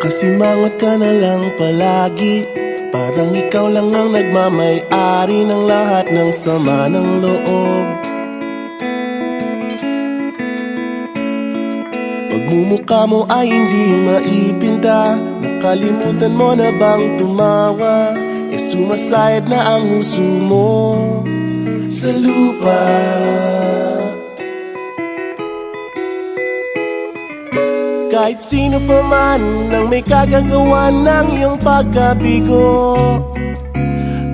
Kasimangot ka na lang palagi, parang ikaw lang ang nagmamay-ari ng lahat ng sama ng loob. Pagmumukha mo ay hindi maipinta, nakalimutan mo na bang tumawa? E sumasayad na ang huso mo sa lupa. Kahit sino pa man ang may kagagawa ng iyong pagkabigo,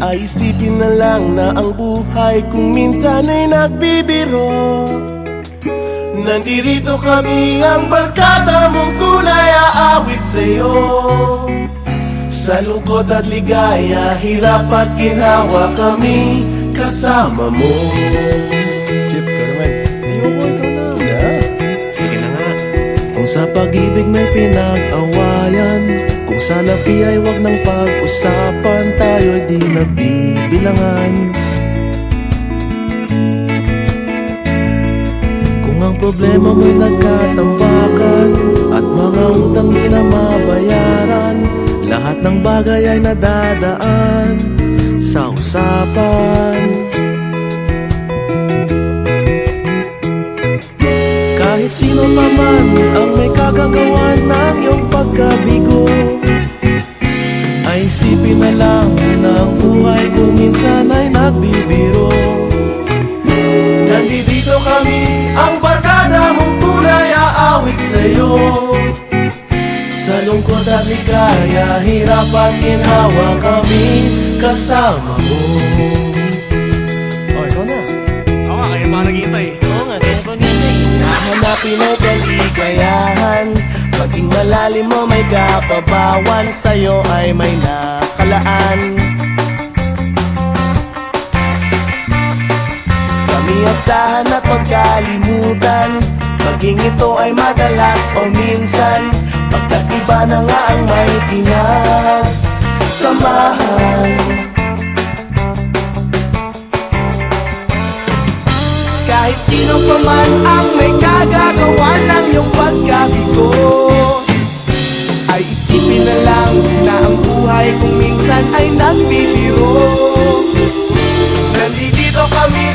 ay isipin na lang na ang buhay kung minsan ay nagbibiro. Nandirito kami, ang barkada mong tunay aawit sa'yo. Sa lungkot at ligaya, hirap at ginhawa, kami kasama mo. Chip, ka naman. Ayoko, ikaw na. Yeah. Sige na nga. Kung sa pag-ibig may pinag-awayan, kung sa labi ay wag nang pag-usapan, tayo'y di nagbibilangan. Kung ang problema mo'y nagkatambakan at mga utang di na mabayaran, lahat ng bagay ay nadadaan sa usapan. Kahit sino pa man ang may kagagawa ng iyong pagkabigo, ay isipin na lang na ang buhay kung minsan ay nagbibiro. Nandito kami, ang barkada mong tunay aawit sa'yo. Sa lungkot at ligaya, hirap at ginhawa, kami kasama mo. Oh, ikaw na. Oo nga, kaya pa naghihintay. Oo nga, kaya pa nito hahanapin ay kaligayahan, maging malalim mo may kapabawan, sa'yo ay may nakalaan. Kami asahan at magkalimutan, maging ito ay madalas o minsan, pagkat iba na nga ang may pinagsamahan. Kahit sino pa man ang may kagagawa ng iyong pagkabigo, ay isipin na lang na ang buhay kung minsan ay nagbibiro. Nandito kami,